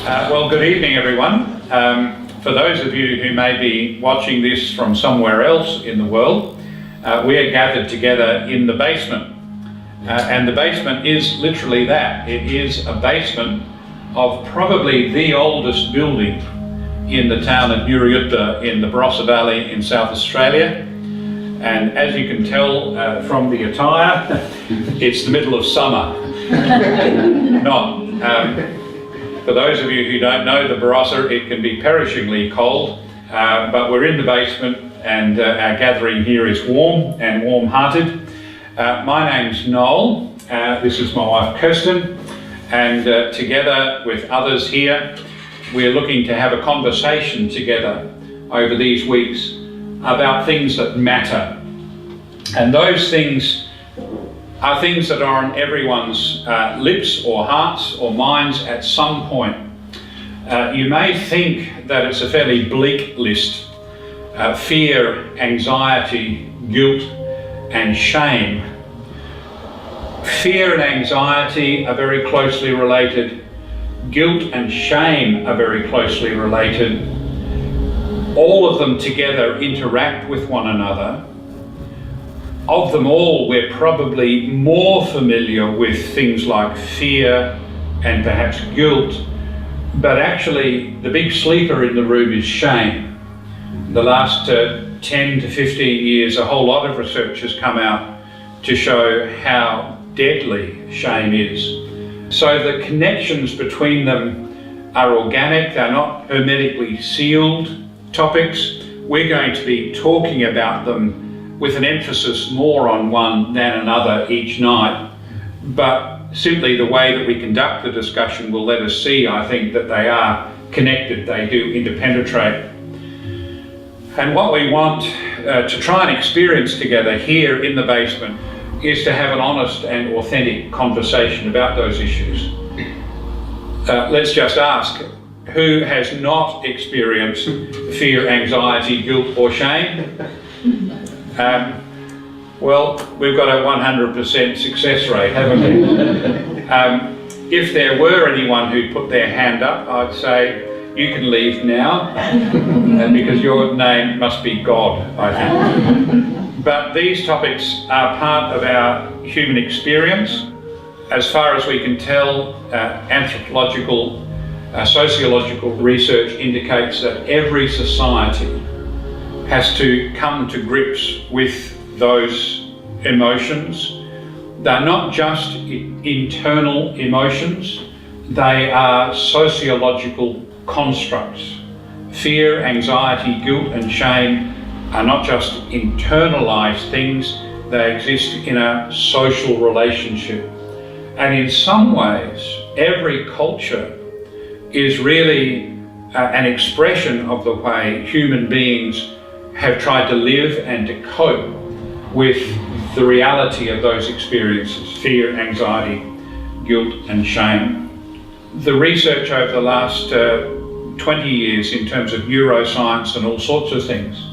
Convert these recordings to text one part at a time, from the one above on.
Well, good evening, everyone. For those of you who may be watching this from somewhere else in the world, we are gathered together in the basement. And the basement is literally that. It is a basement of probably the oldest building in the town of Nuriyutta in the Barossa Valley in South Australia. And as you can tell from the attire, it's the middle of summer. For those of you who don't know the Barossa, it can be perishingly cold, but we're in the basement and our gathering here is warm and warm-hearted. My name's Noel, this is my wife Kirsten, and together with others here, we're looking to have a conversation together over these weeks about things that matter. And those things are things that are on everyone's lips or hearts or minds at some point. You may think that it's a fairly bleak list. Fear, anxiety, guilt and shame. Fear and anxiety are very closely related. Guilt and shame are very closely related. All of them together interact with one another. Of them all, we're probably more familiar with things like fear and perhaps guilt, but actually the big sleeper in the room is shame. The last 10 to 15 years, a whole lot of research has come out to show how deadly shame is. So the connections between them are organic, they're not hermetically sealed topics. We're going to be talking about them with an emphasis more on one than another each night, but simply the way that we conduct the discussion will let us see, I think, that they are connected, they do interpenetrate. And what we want to try and experience together here in the basement is to have an honest and authentic conversation about those issues. Let's just ask, who has not experienced fear, anxiety, guilt or shame? Well, we've got a 100% success rate, haven't we? If there were anyone who put their hand up, I'd say you can leave now, because your name must be God, I think. But these topics are part of our human experience. As far as we can tell, anthropological, sociological research indicates that every society has to come to grips with those emotions. They're not just internal emotions, they are sociological constructs. Fear, anxiety, guilt and shame are not just internalized things, they exist in a social relationship. And in some ways, every culture is really an expression of the way human beings have tried to live and to cope with the reality of those experiences, fear, anxiety, guilt and shame. The research over the last 20 years in terms of neuroscience and all sorts of things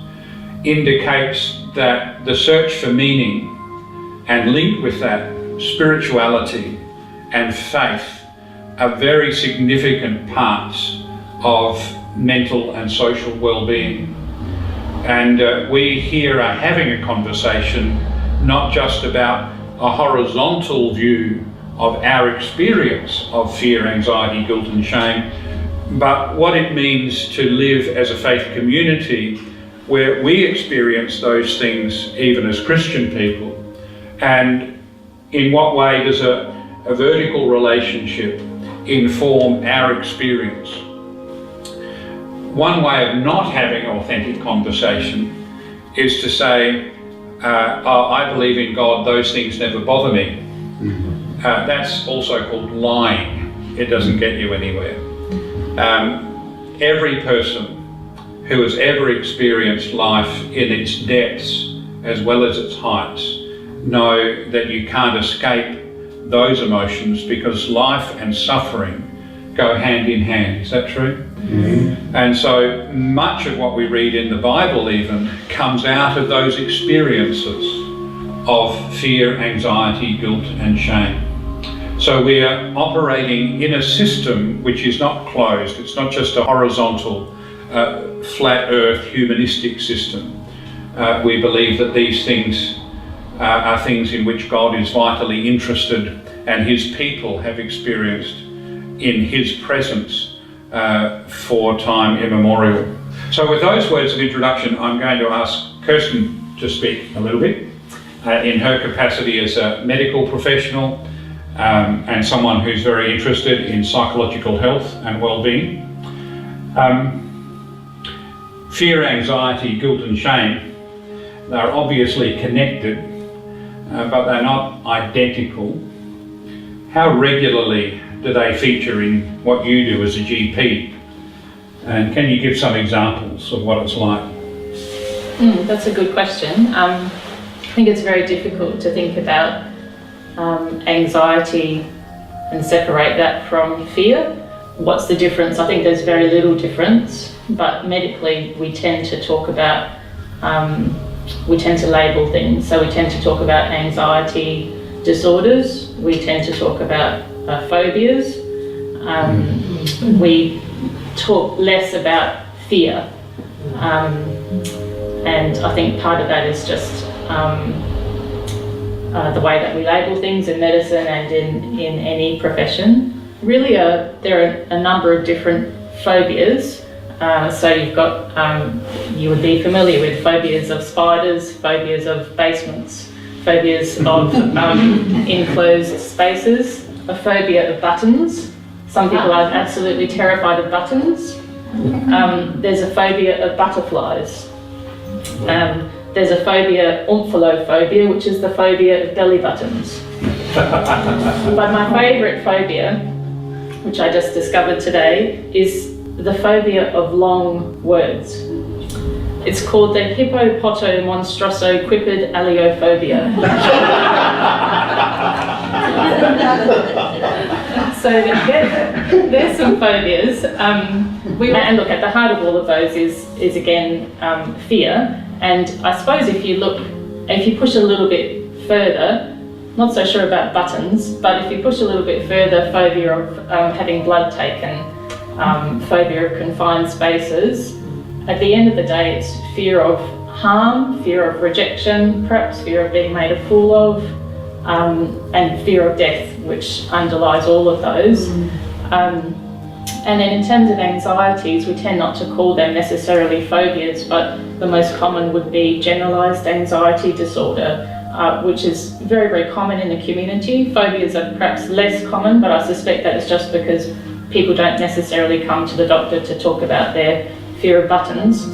indicates that the search for meaning and linked with that spirituality and faith are very significant parts of mental and social well-being. And we here are having a conversation not just about a horizontal view of our experience of fear, anxiety, guilt and shame, but what it means to live as a faith community where we experience those things even as Christian people, and in what way does a vertical relationship inform our experience. One way of not having authentic conversation is to say, I believe in God, those things never bother me. That's also called lying. It doesn't get you anywhere. Every person who has ever experienced life in its depths as well as its heights know that you can't escape those emotions because life and suffering go hand in hand. Is that true? Mm-hmm. And so much of what we read in the Bible even comes out of those experiences of fear, anxiety, guilt and shame. So we are operating in a system which is not closed. It's not just a horizontal, flat earth humanistic system. We believe that these things are things in which God is vitally interested, and his people have experienced in his presence for time immemorial. So with those words of introduction, I'm going to ask Kirsten to speak a little bit in her capacity as a medical professional and someone who's very interested in psychological health and well-being. Fear, anxiety, guilt and shame, they're obviously connected, but they're not identical. How regularly do they feature in what you do as a GP? And can you give some examples of what it's like? That's a good question. I think it's very difficult to think about anxiety and separate that from fear. What's the difference? I think there's very little difference, but medically we tend to talk about, we tend to label things. So we tend to talk about anxiety disorders, we tend to talk about phobias, we talk less about fear. And I think part of that is just the way that we label things in medicine and in any profession. Really, there are a number of different phobias. So you've got, you would be familiar with phobias of spiders, phobias of basements, phobias of enclosed spaces, a phobia of buttons. Some people are absolutely terrified of buttons. There's a phobia of butterflies. There's a phobia, omphalophobia, which is the phobia of belly buttons. But my favourite phobia, which I just discovered today, is the phobia of long words. It's called the hippopotomonstrosoquiped aliophobia. So there's some phobias. And look, at the heart of all of those is again fear. And I suppose if you push a little bit further, not so sure about buttons, but if you push a little bit further, phobia of having blood taken, phobia of confined spaces. At the end of the day, it's fear of harm, fear of rejection, perhaps fear of being made a fool of, and fear of death, which underlies all of those. And then in terms of anxieties, we tend not to call them necessarily phobias, but the most common would be generalised anxiety disorder, which is very, very common in the community. Phobias are perhaps less common, but I suspect that it's just because people don't necessarily come to the doctor to talk about their fear of buttons.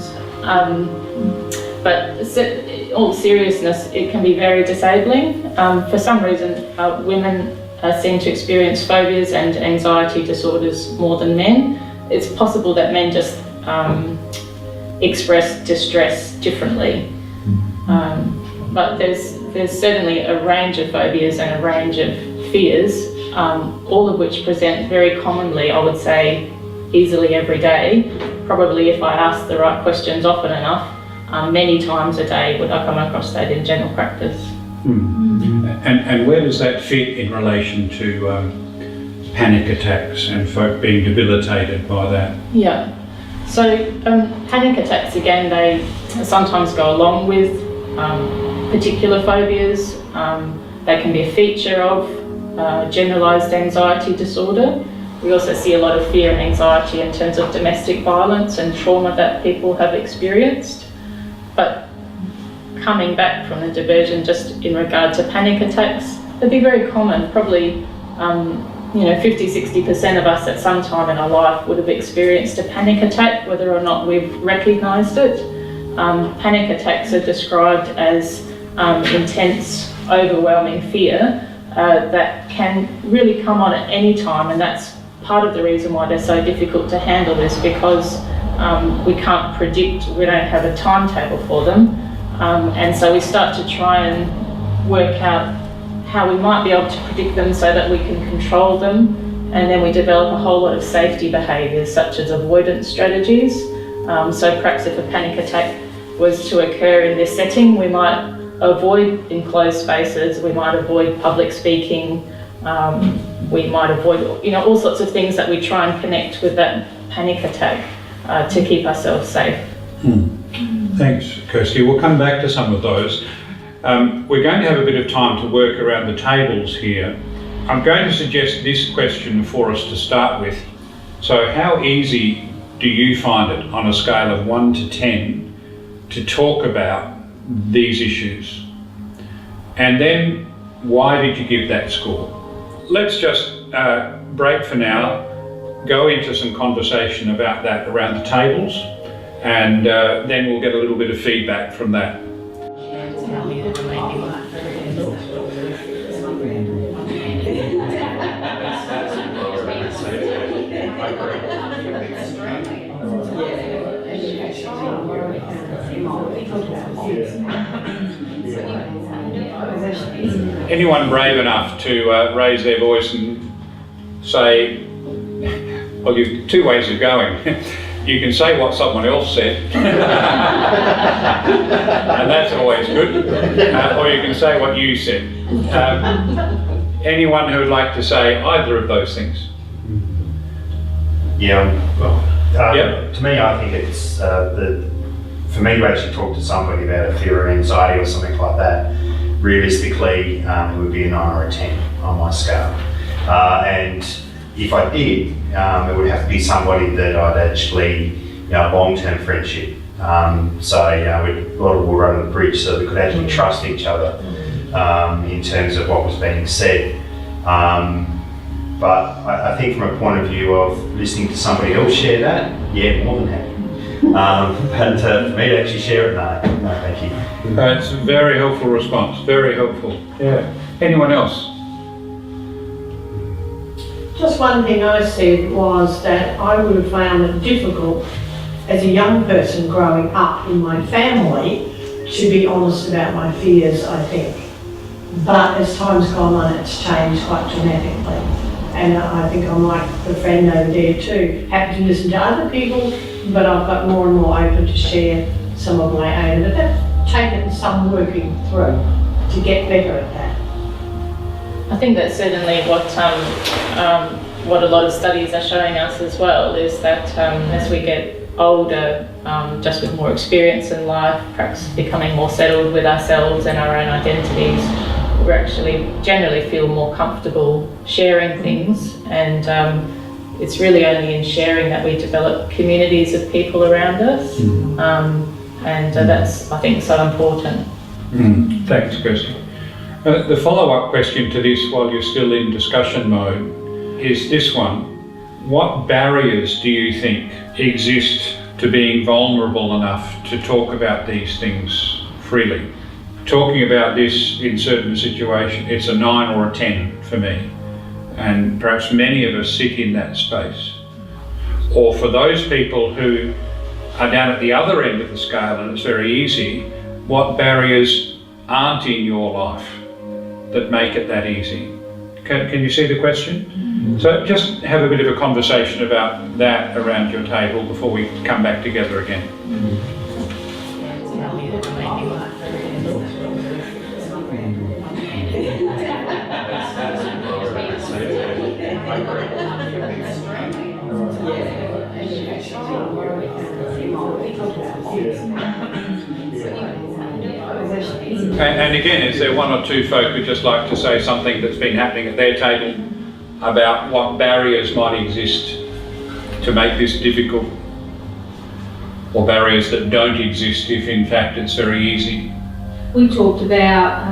But in all seriousness, it can be very disabling. For some reason, women seem to experience phobias and anxiety disorders more than men. It's possible that men just express distress differently. But there's certainly a range of phobias and a range of fears, all of which present very commonly, I would say, easily every day. Probably if I ask the right questions often enough, many times a day would I come across that in general practice. And where does that fit in relation to panic attacks and folk being debilitated by that? Yeah, so panic attacks, again, they sometimes go along with particular phobias. They can be a feature of generalised anxiety disorder. We also see a lot of fear and anxiety in terms of domestic violence and trauma that people have experienced. But coming back from the diversion just in regard to panic attacks, they'd be very common. Probably 50-60% of us at some time in our life would have experienced a panic attack, whether or not we've recognised it. Panic attacks are described as intense, overwhelming fear that can really come on at any time, and that's part of the reason why they're so difficult to handle, is because we can't predict, we don't have a timetable for them. And so we start to try and work out how we might be able to predict them so that we can control them. And then we develop a whole lot of safety behaviours, such as avoidance strategies. So perhaps if a panic attack was to occur in this setting, we might avoid enclosed spaces, we might avoid public speaking, we might avoid, you know, all sorts of things that we try and connect with that panic attack to keep ourselves safe. Thanks, Kirsty. We'll come back to some of those. We're going to have a bit of time to work around the tables here. I'm going to suggest this question for us to start with. So how easy do you find it on a scale of 1 to 10 to talk about these issues? And then why did you give that score? Let's just break for now, go into some conversation about that around the tables, and then we'll get a little bit of feedback from that. Anyone brave enough to raise their voice and say, well, you've two ways of going. You can say what someone else said, and that's always good, or you can say what you said. Anyone who would like to say either of those things? Yeah, well, Yep. to me, I think it's for me to actually talk to somebody about a fear or anxiety or something like that, realistically, it would be a 9 or a 10 on my scale. And if I did, it would have to be somebody that I'd actually, long-term friendship. So, we had a lot of water under the bridge, so we could actually trust each other in terms of what was being said. But I think from a point of view of listening to somebody else share that, yeah, more than happy. But for me to actually share it, no, thank you. It's a very helpful response, very helpful. Yeah. Anyone else? Just one thing I said was that I would have found it difficult as a young person growing up in my family to be honest about my fears, I think. But as time's gone on, it's changed quite dramatically. And I think I'm like the friend over there too, happy to listen to other people, but I've got more and more open to share some of my own. But that's taken some working through to get better at that. I think that's certainly what a lot of studies are showing us as well, is that as we get older, just with more experience in life, perhaps becoming more settled with ourselves and our own identities, we actually generally feel more comfortable sharing things, and it's really only in sharing that we develop communities of people around us, and that's, I think, so important. Thanks, Kirsty. The follow-up question to this, while you're still in discussion mode, is this one. What barriers do you think exist to being vulnerable enough to talk about these things freely? Talking about this in certain situations, it's a 9 or a 10 for me, and perhaps many of us sit in that space. Or for those people who are down at the other end of the scale and it's very easy, what barriers aren't in your life that make it that easy? Can you see the question? So just have a bit of a conversation about that around your table before we come back together again. And again, is there one or two folk who'd just like to say something that's been happening at their table about what barriers might exist to make this difficult, or barriers that don't exist if in fact it's very easy? We talked about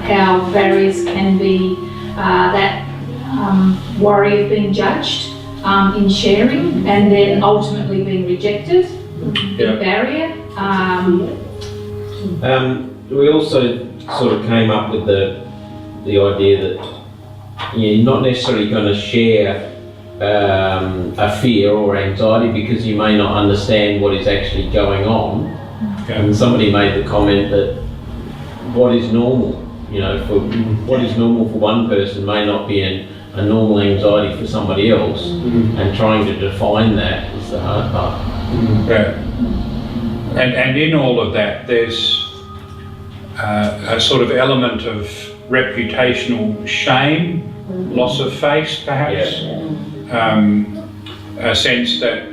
how barriers can be that worry of being judged in sharing and then ultimately being rejected, big barrier. We also sort of came up with the idea that you're not necessarily going to share a fear or anxiety because you may not understand what is actually going on. And somebody made the comment that what is normal, for what is normal for one person may not be a normal anxiety for somebody else, and trying to define that is the hard part. And in all of that, there's a sort of element of reputational shame loss of face, perhaps. A sense that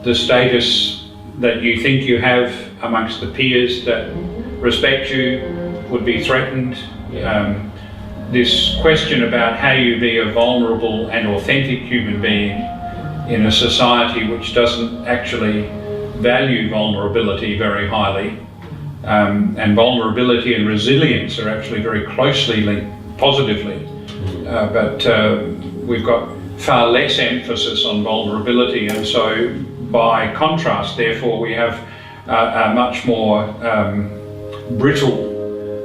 the status that you think you have amongst the peers that respect you would be threatened. This question about how you be a vulnerable and authentic human being in a society which doesn't actually value vulnerability very highly. And vulnerability and resilience are actually very closely linked positively. But we've got far less emphasis on vulnerability, and so by contrast, therefore, we have a much more brittle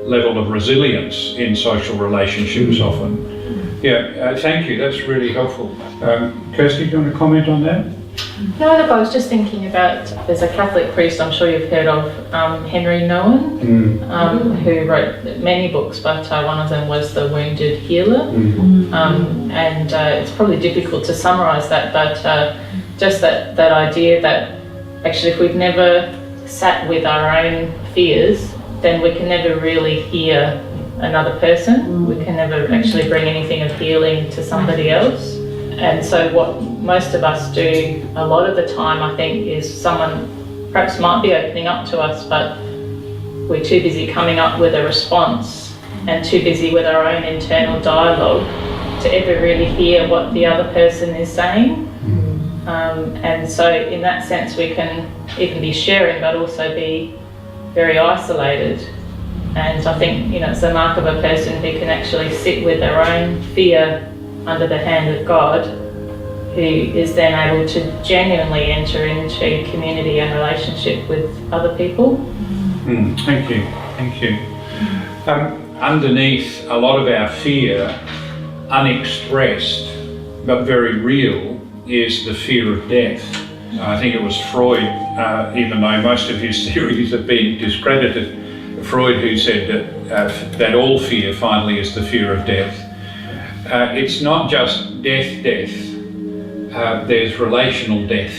level of resilience in social relationships often. Thank you, that's really helpful. Kirsty, do you want to comment on that? No, look, I was just thinking about, there's a Catholic priest I'm sure you've heard of, Henry Nouwen, who wrote many books, but one of them was The Wounded Healer. And it's probably difficult to summarise that, but just that idea that actually if we've never sat with our own fears, then we can never really hear another person. We can never actually bring anything of healing to somebody else. And so what most of us do a lot of the time, I think, is someone perhaps might be opening up to us, but we're too busy coming up with a response and too busy with our own internal dialogue to ever really hear what the other person is saying. And so in that sense, we can even be sharing, but also be very isolated. And I think, it's the mark of a person who can actually sit with their own fear under the hand of God, who is then able to genuinely enter into community and relationship with other people. Thank you. Underneath a lot of our fear, unexpressed but very real, is the fear of death. I think it was Freud, even though most of his theories have been discredited, Freud who said that all fear finally is the fear of death. It's not just death, there's relational death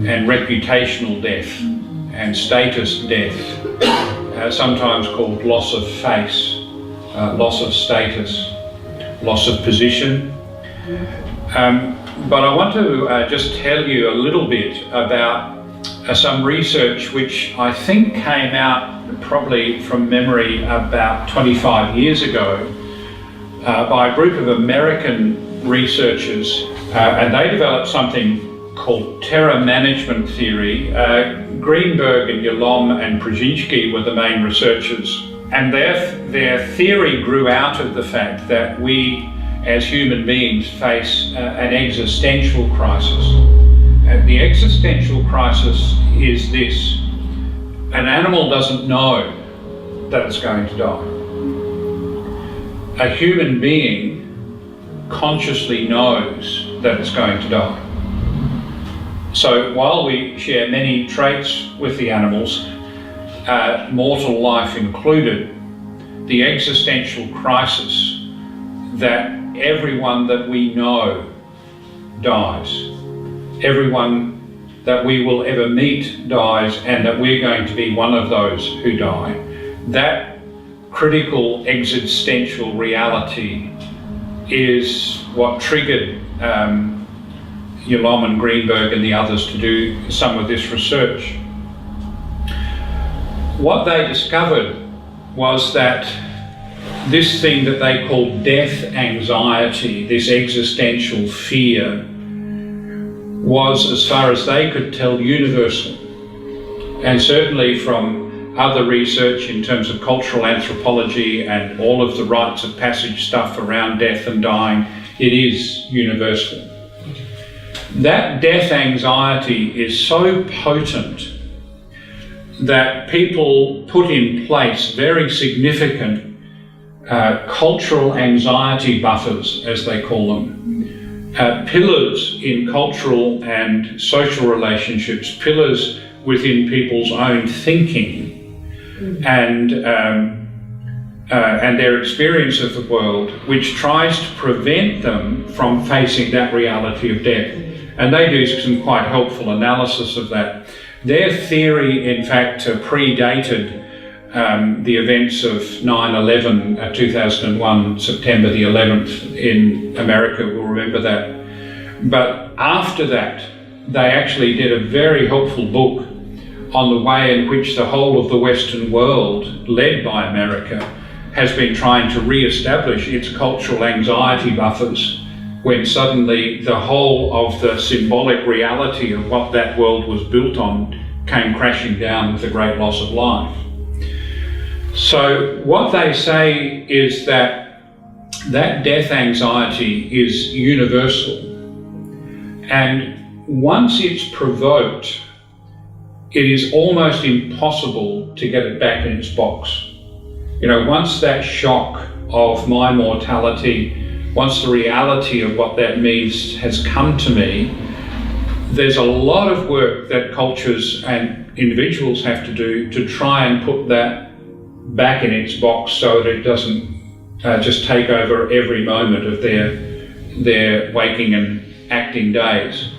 and reputational death and status death, sometimes called loss of face, loss of status, loss of position. But I want to just tell you a little bit about some research which I think came out probably from memory about 25 years ago by a group of American researchers, and they developed something called terror management theory. Greenberg and Yalom and Brzezinski were the main researchers, and their theory grew out of the fact that we as human beings face an existential crisis. The existential crisis is this: an animal doesn't know that it's going to die. A human being consciously knows that it's going to die. So while we share many traits with the animals, mortal life included, the existential crisis that everyone that we know dies, everyone that we will ever meet dies, and that we're going to be one of those who die. That critical existential reality is what triggered Yalom and Greenberg and the others to do some of this research. What they discovered was that this thing that they called death anxiety, this existential fear, was, as far as they could tell, universal. And certainly from other research in terms of cultural anthropology and all of the rites of passage stuff around death and dying, it is universal. That death anxiety is so potent that people put in place very significant cultural anxiety buffers, as they call them. Pillars in cultural and social relationships, pillars within people's own thinking and their experience of the world, which tries to prevent them from facing that reality of death. And they do some quite helpful analysis of that. Their theory, in fact, predated the events of 9/11, 2001, September the 11th in America, will remember that. But after that, they actually did a very helpful book on the way in which the whole of the Western world, led by America, has been trying to re-establish its cultural anxiety buffers when suddenly the whole of the symbolic reality of what that world was built on came crashing down with a great loss of life. So what they say is that death anxiety is universal, and once it's provoked, it is almost impossible to get it back in its box. You know, once that shock of my mortality, once the reality of what that means has come to me, there's a lot of work that cultures and individuals have to do to try and put that back in its box so that it doesn't just take over every moment of their waking and acting days.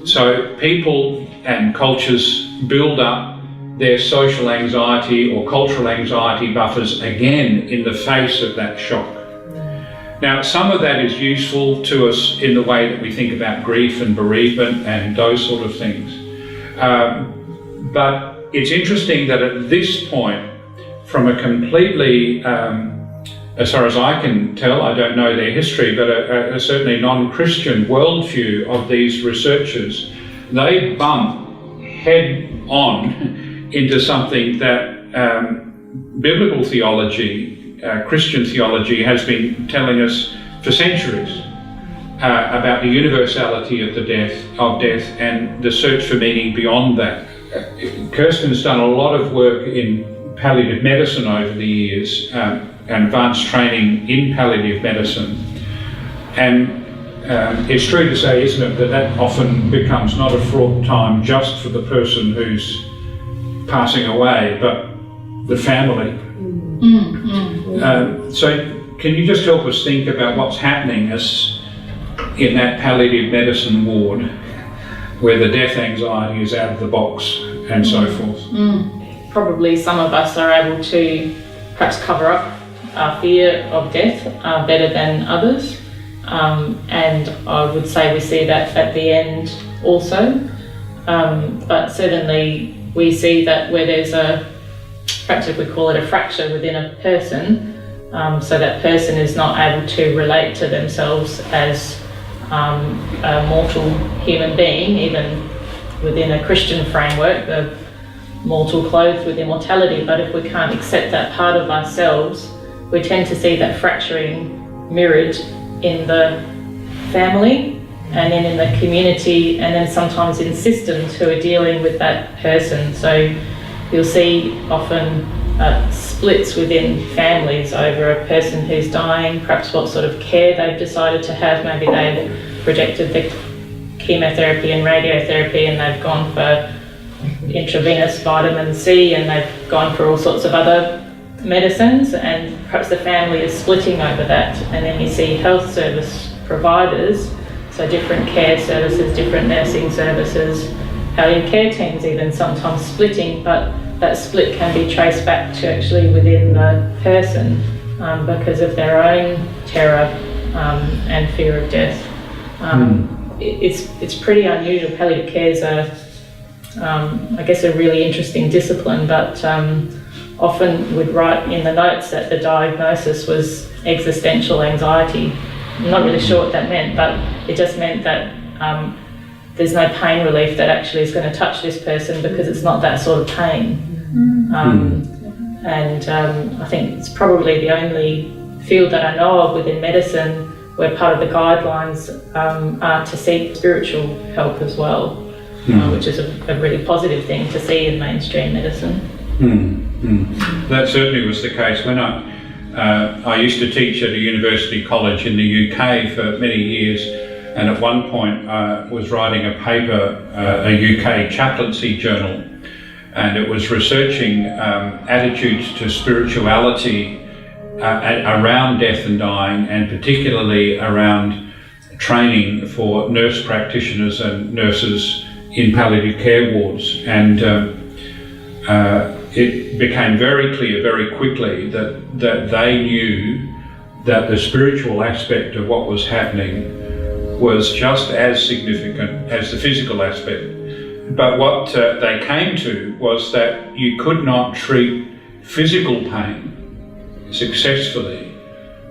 So people and cultures build up their social anxiety or cultural anxiety buffers again in the face of that shock. Now, some of that is useful to us in the way that we think about grief and bereavement and those sort of things. But it's interesting that at this point, from a completely, as far as I can tell, I don't know their history, but a certainly non-Christian worldview of these researchers, they bump head on into something that biblical theology, Christian theology has been telling us for centuries about the universality of death and the search for meaning beyond that. Kirsten's done a lot of work in palliative medicine over the years, and advanced training in palliative medicine. And it's true to say, isn't it, that often becomes not a fraught time just for the person who's passing away, but the family. So can you just help us think about what's happening in that palliative medicine ward where the death anxiety is out of the box and so forth? Probably some of us are able to perhaps cover up our fear of death better than others, and I would say we see that at the end also, but certainly we see that where there's perhaps if we call it a fracture within a person, so that person is not able to relate to themselves as a mortal human being, even within a Christian framework, the mortal clothed with immortality. But if we can't accept that part of ourselves, we tend to see that fracturing mirrored in the family and then in the community, and then sometimes in systems who are dealing with that person. So you'll see often splits within families over a person who's dying, perhaps what sort of care they've decided to have. Maybe they've rejected the chemotherapy and radiotherapy and they've gone for intravenous vitamin C and they've gone for all sorts of other medicines, and perhaps the family is splitting over that. And then you see health service providers, so different care services, different nursing services, palliative care teams even sometimes splitting, but that split can be traced back to actually within the person because of their own terror and fear of death. It's pretty unusual. Palliative care is I guess a really interesting discipline, but often would write in the notes that the diagnosis was existential anxiety. I'm not really sure what that meant, but it just meant that there's no pain relief that actually is going to touch this person because it's not that sort of pain. And I think it's probably the only field that I know of within medicine where part of the guidelines are to seek spiritual help as well, which is a really positive thing to see in mainstream medicine. That certainly was the case when I used to teach at a university college in the UK for many years, and at one point I was writing a paper, a UK chaplaincy journal, and it was researching attitudes to spirituality around death and dying, and particularly around training for nurse practitioners and nurses in palliative care wards. And it became very clear very quickly that they knew that the spiritual aspect of what was happening was just as significant as the physical aspect. But what they came to was that you could not treat physical pain successfully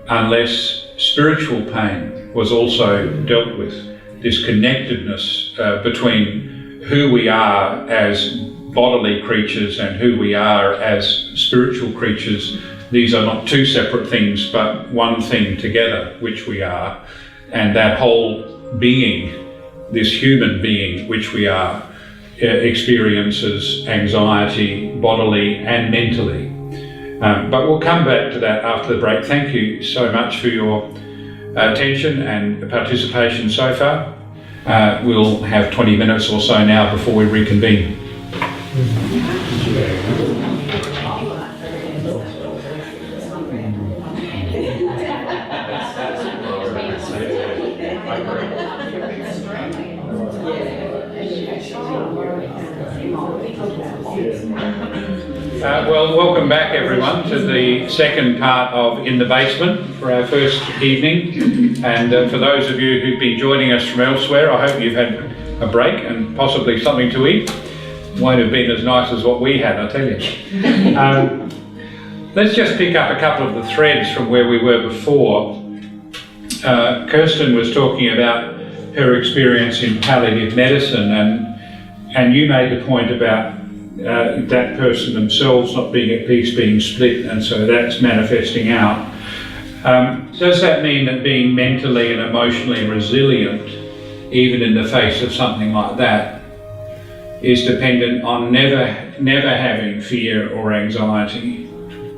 unless spiritual pain was also dealt with. This connectedness between who we are as bodily creatures and who we are as spiritual creatures. These are not two separate things, but one thing together, which we are. And that whole being, this human being which we are, experiences anxiety bodily and mentally. But we'll come back to that after the break. Thank you so much for your attention and participation so far. We'll have 20 minutes or so now before we reconvene. Well, welcome back everyone to the second part of In the Basement for our first evening. And for those of you who've been joining us from elsewhere, I hope you've had a break and possibly something to eat. Won't have been as nice as what we had, I tell you. Let's just pick up a couple of the threads from where we were before. Kirsten was talking about her experience in palliative medicine, and you made the point about that person themselves not being at peace, being split, and so that's manifesting out. Does that mean that being mentally and emotionally resilient, even in the face of something like that, is dependent on never having fear or anxiety?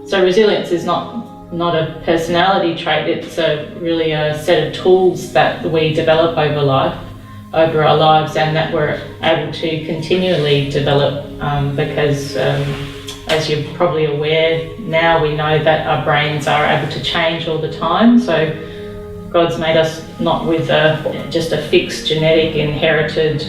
So resilience is not a personality trait, it's really a set of tools that we develop over our lives, and that we're able to continually develop because as you're probably aware now, we know that our brains are able to change all the time. So God's made us not with just a fixed genetic inherited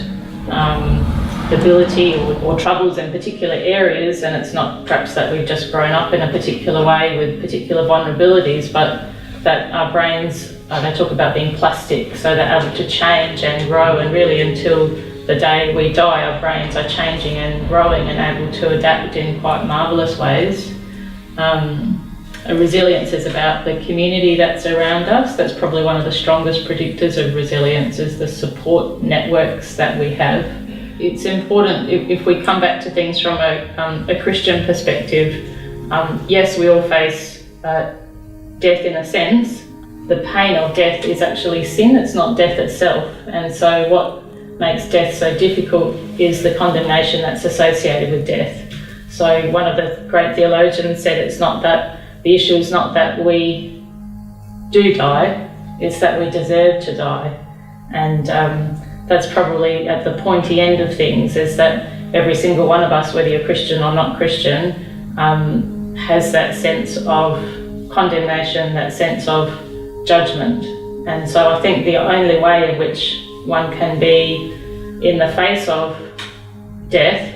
ability or troubles in particular areas, and it's not perhaps that we've just grown up in a particular way with particular vulnerabilities, but that our brains, they talk about being plastic, so they're able to change and grow, and really until the day we die, our brains are changing and growing and able to adapt in quite marvellous ways. Resilience is about the community that's around us. That's probably one of the strongest predictors of resilience, is the support networks that we have. It's important, if we come back to things from a Christian perspective, yes, we all face death in a sense. The pain of death is actually sin, it's not death itself. And so what makes death so difficult is the condemnation that's associated with death. So one of the great theologians said it's not that, the issue is not that we do die, it's that we deserve to die. And that's probably at the pointy end of things, is that every single one of us, whether you're Christian or not Christian, has that sense of condemnation, that sense of judgment. And so I think the only way in which one can be in the face of death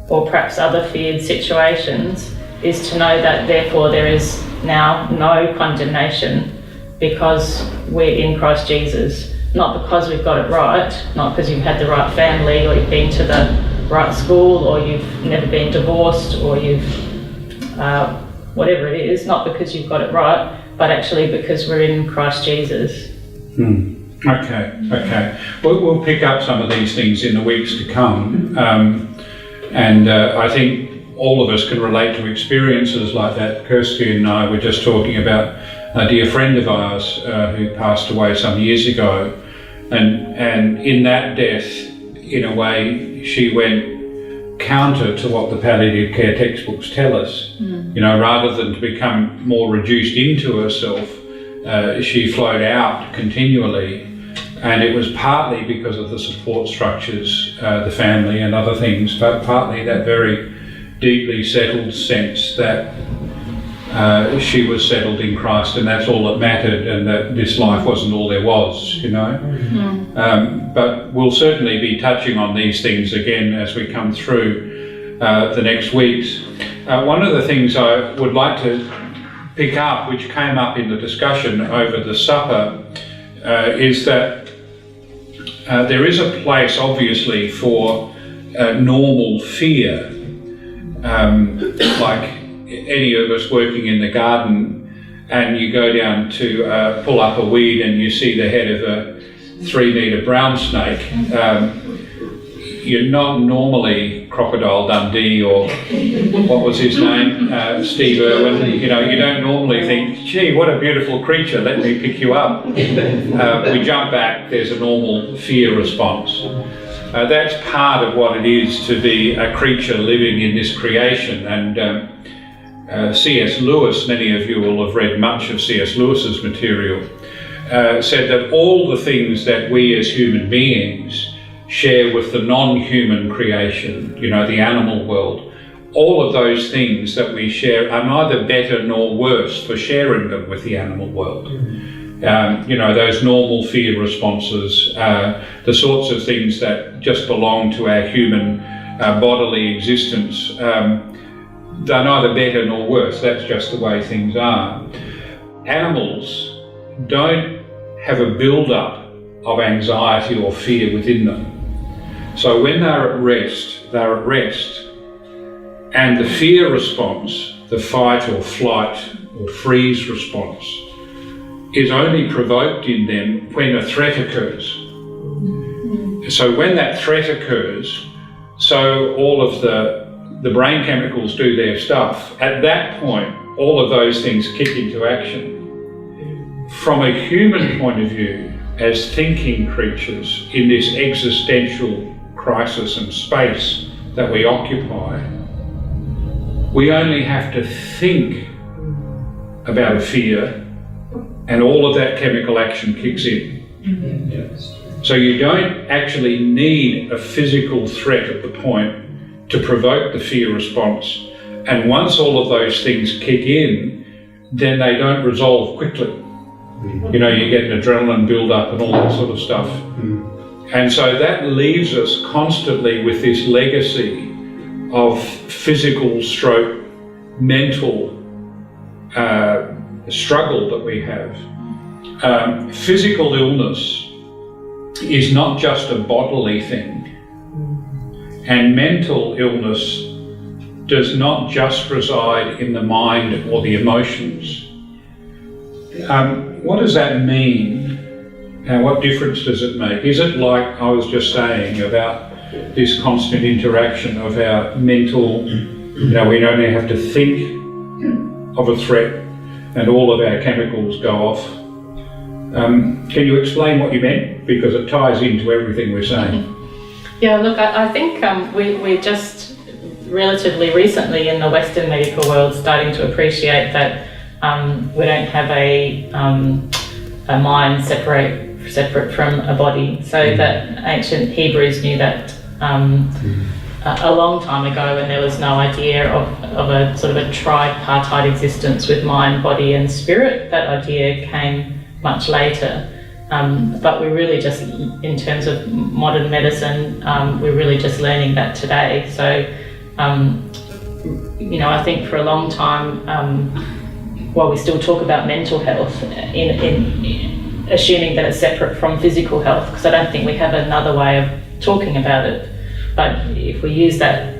or perhaps other feared situations is to know that therefore there is now no condemnation because we're in Christ Jesus. Not because we've got it right, not because you've had the right family or you've been to the right school or you've never been divorced or you've whatever it is, not because you've got it right, but actually because we're in Christ Jesus. Okay. We'll pick up some of these things in the weeks to come. And I think all of us can relate to experiences like that. Kirsty and I were just talking about a dear friend of ours who passed away some years ago. And in that death, in a way, she went counter to what the palliative care textbooks tell us. You know, rather than to become more reduced into herself, she flowed out continually, and it was partly because of the support structures, the family and other things, but partly that very deeply settled sense that she was settled in Christ, and that's all that mattered, and that this life wasn't all there was, you know. But we'll certainly be touching on these things again as we come through. the next weeks. One of the things I would like to pick up, which came up in the discussion over the supper, is that there is a place, obviously, for normal fear. Like any of us working in the garden, and you go down to pull up a weed and you see the head of a 3-metre brown snake, you're not normally Crocodile Dundee or what was his name, Steve Irwin. You know, you don't normally think, gee, what a beautiful creature, let me pick you up. We jump back, there's a normal fear response. That's part of what it is to be a creature living in this creation. And C.S. Lewis, many of you will have read much of C.S. Lewis's material, said that all the things that we as human beings share with the non-human creation, you know, the animal world, all of those things that we share are neither better nor worse for sharing them with the animal world. You know, those normal fear responses, the sorts of things that just belong to our human bodily existence, they're neither better nor worse. That's just the way things are. Animals don't have a build-up of anxiety or fear within them. So when they're at rest, and the fear response, the fight or flight or freeze response, is only provoked in them when a threat occurs. So when that threat occurs, so all of the brain chemicals do their stuff. At that point, all of those things kick into action. From a human point of view, as thinking creatures in this existential crisis and space that we occupy, we only have to think about a fear and all of that chemical action kicks in. So you don't actually need a physical threat at the point to provoke the fear response. And once all of those things kick in, then they don't resolve quickly. You know, you get an adrenaline build-up and all that sort of stuff. And so that leaves us constantly with this legacy of physical stroke, mental struggle that we have. Physical illness is not just a bodily thing, and mental illness does not just reside in the mind or the emotions. What does that mean? And what difference does it make? Is it like I was just saying about this constant interaction of our mental, you know, we only have to think of a threat and all of our chemicals go off. Can you explain what you meant? Because it ties into everything we're saying. Yeah, look, I think we're just relatively recently in the Western medical world starting to appreciate that we don't have a mind separate from a body. So that ancient Hebrews knew that a long time ago, when there was no idea of a sort of a tripartite existence with mind, body and spirit. That idea came much later. But we're really just, in terms of modern medicine, we're really just learning that today. So, you know, I think for a long time, while we still talk about mental health, in assuming that it's separate from physical health, because I don't think we have another way of talking about it. But if we use that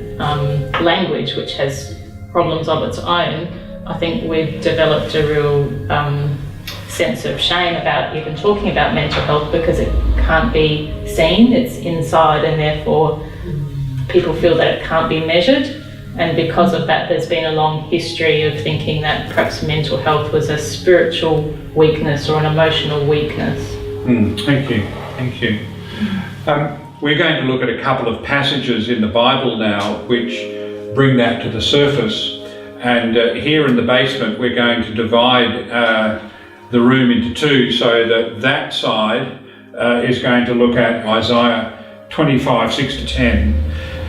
language, which has problems of its own, I think we've developed a real sense of shame about even talking about mental health, because it can't be seen, it's inside, and therefore people feel that it can't be measured. And because of that, there's been a long history of thinking that perhaps mental health was a spiritual weakness or an emotional weakness. Thank you. We're going to look at a couple of passages in the Bible now which bring that to the surface. And here in the basement, we're going to divide the room into two, so that side is going to look at Isaiah 25, 6 to 10.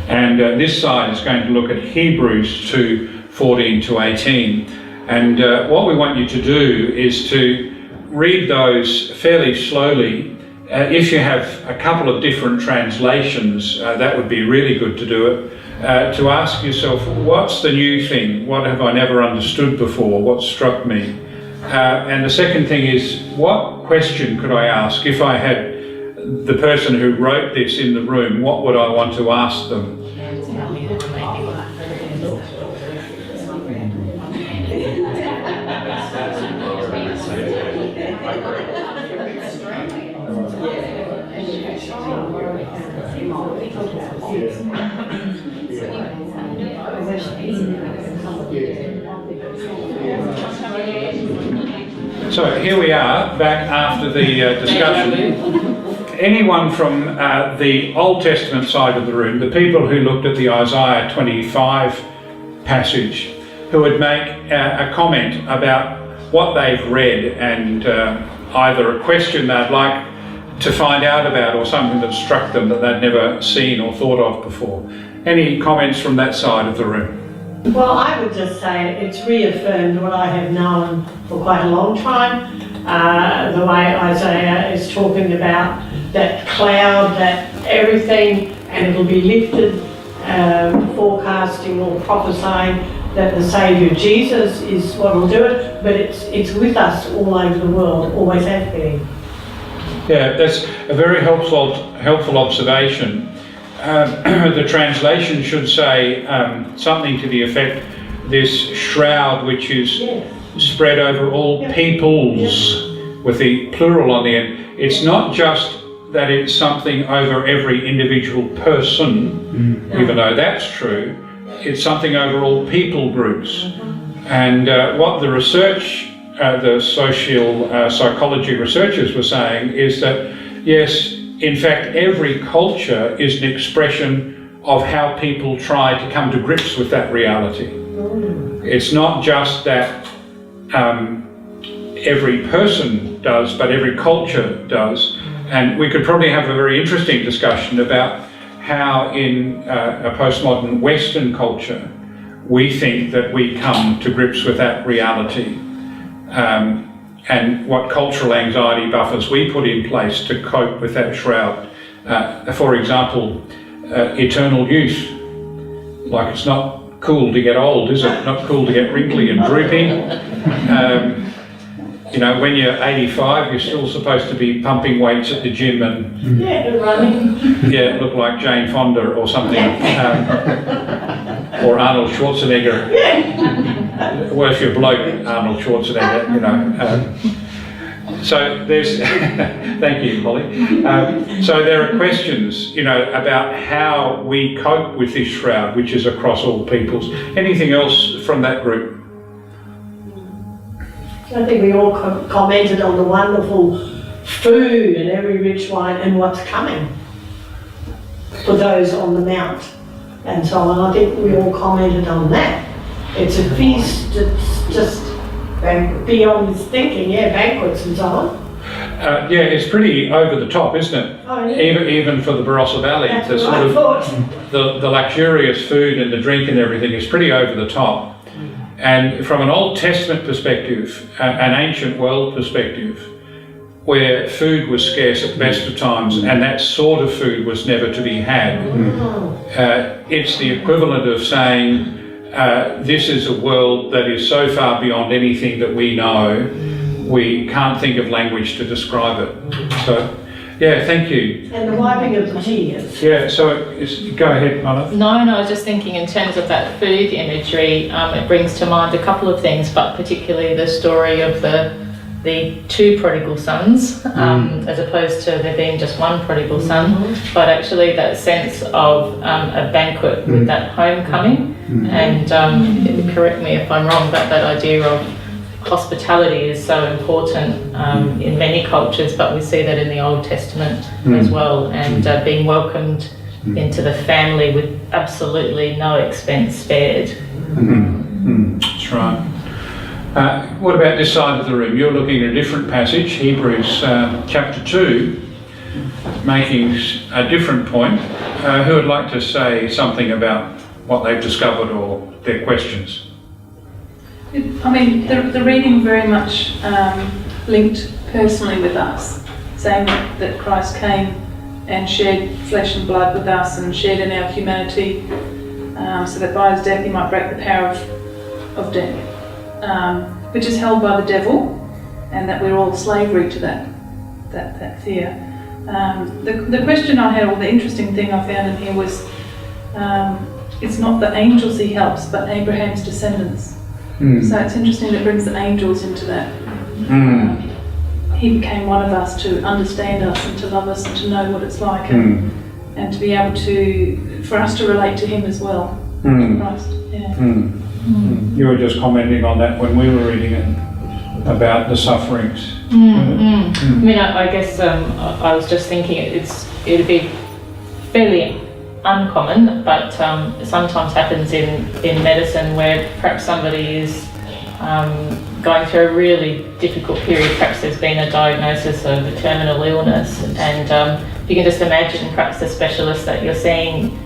And this side is going to look at Hebrews 2, 14 to 18. And what we want you to do is to read those fairly slowly. If you have a couple of different translations, that would be really good to do it. to ask yourself, what's the new thing? What have I never understood before? What struck me? And the second thing is, what question could I ask? If I had the person who wrote this in the room, what would I want to ask them? So here we are, back after the discussion. Anyone from the Old Testament side of the room, the people who looked at the Isaiah 25 passage, who would make a comment about what they've read and either a question they'd like to find out about or something that struck them that they'd never seen or thought of before. Any comments from that side of the room? Well, I would just say it's reaffirmed what I have known for quite a long time. The way Isaiah is talking about that cloud, that everything, and it'll be lifted, forecasting or prophesying that the Saviour Jesus is what will do it, but it's with us all over the world, always has been. Yeah, that's a very helpful observation. The translation should say something to the effect, this shroud which is spread over all peoples, with the plural on the end. It's not just that it's something over every individual person, even though that's true. It's something over all people groups. And what the research, the social psychology researchers were saying is that, yes, in fact, every culture is an expression of how people try to come to grips with that reality. It's not just that every person does, but every culture does. And we could probably have a very interesting discussion about how in a postmodern Western culture we think that we come to grips with that reality, and what cultural anxiety buffers we put in place to cope with that shroud. For example, eternal youth. Like, it's not cool to get old, is it? Not cool to get wrinkly and droopy. You know, when you're 85, you're still supposed to be pumping weights at the gym and running. Yeah, look like Jane Fonda or something, or Arnold Schwarzenegger. Well, if you're a bloke, Arnold Schwarzenegger, you know. So there's, thank you, Holly. So there are questions, you know, about how we cope with this shroud, which is across all peoples. Anything else from that group? I think we all commented on the wonderful food and every rich wine and what's coming for those on the mount and so on. I think we all commented on that. It's a feast that's just beyond his thinking, banquets and so on. Yeah, it's pretty over the top, isn't it? Oh, yeah. Even for the Barossa Valley, That's the what sort I of thought. the luxurious food and the drink and everything is pretty over the top. And from an Old Testament perspective, an ancient world perspective, where food was scarce at best of times and that sort of food was never to be had, it's the equivalent of saying this is a world that is so far beyond anything that we know, we can't think of language to describe it. So, yeah, thank you. And the wiping of the tears. Yeah, so go ahead, Mala. No, I was just thinking in terms of that food imagery, it brings to mind a couple of things, but particularly the story of the two prodigal sons, as opposed to there being just one prodigal son, but actually that sense of a banquet with that homecoming. And correct me if I'm wrong, but that idea of hospitality is so important in many cultures, but we see that in the Old Testament as well, and being welcomed into the family with absolutely no expense spared. That's right. What about this side of the room? You're looking at a different passage, Hebrews chapter 2, making a different point. Who would like to say something about what they've discovered or their questions? I mean, the reading very much linked personally with us, saying that Christ came and shared flesh and blood with us and shared in our humanity, so that by his death he might break the power of death, which is held by the devil, and that we're all slavery to that fear. The question I had, or the interesting thing I found in here was, it's not the angels he helps, but Abraham's descendants. So it's interesting that it brings the angels into that. He became one of us to understand us and to love us and to know what it's like, and to be able to, for us to relate to him as well. Christ. Yeah. You were just commenting on that when we were reading it, about the sufferings. I mean, I guess I was just thinking it'd be fairly uncommon, but sometimes happens in medicine where perhaps somebody is going through a really difficult period. Perhaps there's been a diagnosis of a terminal illness, and you can just imagine perhaps the specialist that you're seeing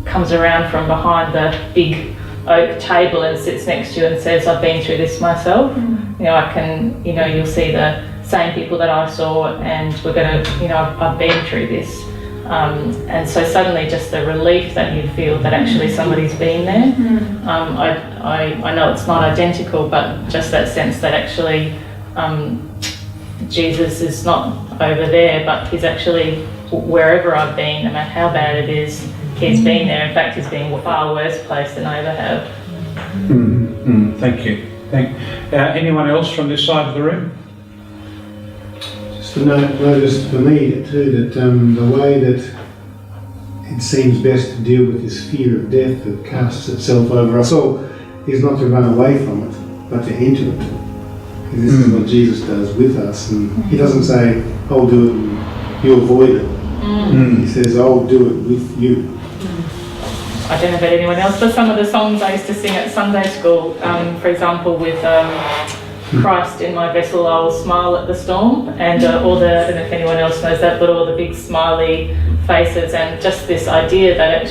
comes around from behind the big oak table and sits next to you and says, I've been through this myself. You know, I can, you know, you'll see the same people that I saw, and we're going to, you know, I've been through this. And so suddenly just the relief that you feel that actually somebody's been there. I know it's not identical, but just that sense that actually Jesus is not over there, but he's actually wherever I've been, no matter how bad it is, he's been there. In fact, he's been a far worse place than I ever have. Thank you. Anyone else from this side of the room? Just to notice for me too that the way that it seems best to deal with this fear of death that casts itself over us all is not to run away from it, but to enter it. And this is what Jesus does with us, and he doesn't say, I'll do it and you avoid it. He says, I'll do it with you. I don't know about anyone else, but some of the songs I used to sing at Sunday school, for example, with Christ in my vessel, I will smile at the storm, and all the, I don't know if anyone else knows that, but all the big smiley faces, and just this idea that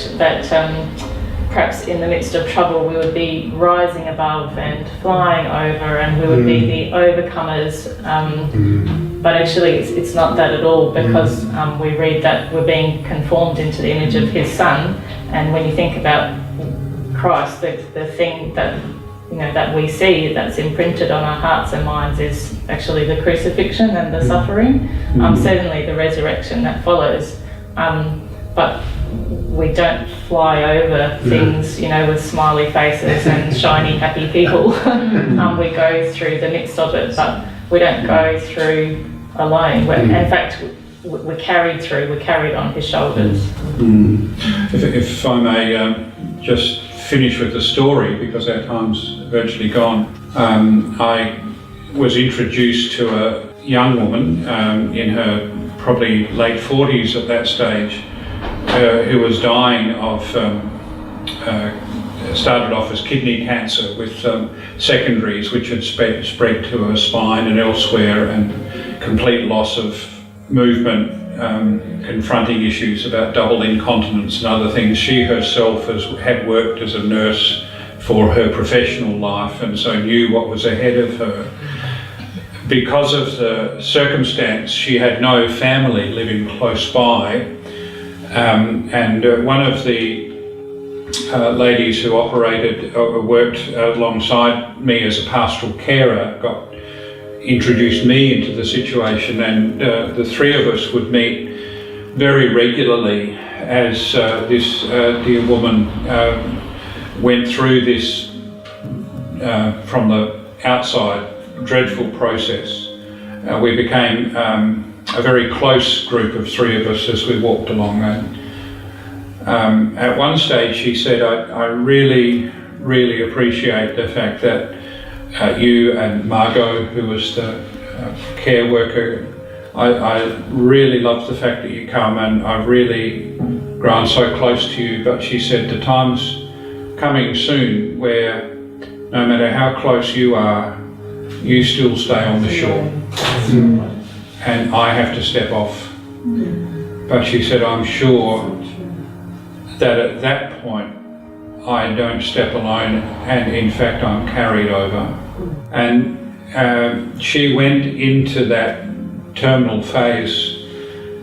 perhaps in the midst of trouble we would be rising above and flying over, and we would be the overcomers. But actually it's not that at all, because we read that we're being conformed into the image of his Son, and when you think about Christ, the thing that that we see that's imprinted on our hearts and minds is actually the crucifixion and the suffering, certainly the resurrection that follows. But we don't fly over things, with smiley faces and shiny, happy people. We go through the midst of it, but we don't go through alone. In fact, we're carried through, we're carried on his shoulders. If I may just finish with the story, because our time's virtually gone. I was introduced to a young woman in her probably late 40s at that stage, who was dying of, started off as kidney cancer with secondaries which had spread to her spine and elsewhere, and complete loss of movement, confronting issues about double incontinence and other things. She herself had worked as a nurse for her professional life, and so knew what was ahead of her. Because of the circumstance, she had no family living close by, and one of the ladies who worked alongside me as a pastoral carer introduced me into the situation, and the three of us would meet very regularly as this dear woman went through this from the outside dreadful process. We became a very close group of three of us as we walked along, and at one stage she said, I really, really appreciate the fact that you and Margot, who was the care worker, I really love the fact that you come, and I've really grown so close to you. But she said, the time's coming soon where no matter how close you are, you still stay on the shore, and I have to step off. But she said, I'm sure that at that point I don't step alone, and in fact I'm carried over. And she went into that terminal phase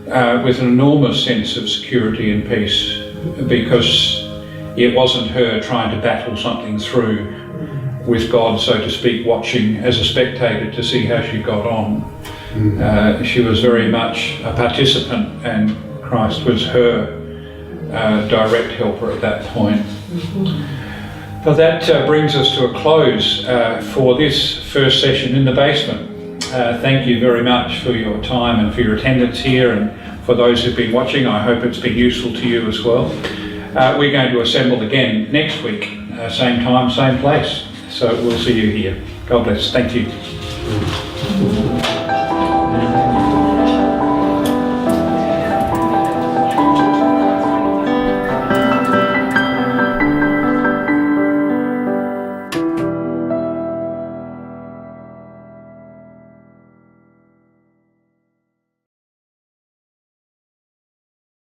with an enormous sense of security and peace, because It wasn't her trying to battle something through with God, so to speak, watching as a spectator to see how she got on. She was very much a participant, and Christ was her direct helper at that point. Well, that brings us to a close for this first session in the basement. Thank you very much for your time and for your attendance here, and for those who've been watching, I hope it's been useful to you as well. We're going to assemble again next week, same time, same place. So we'll see you here. God bless. Thank you.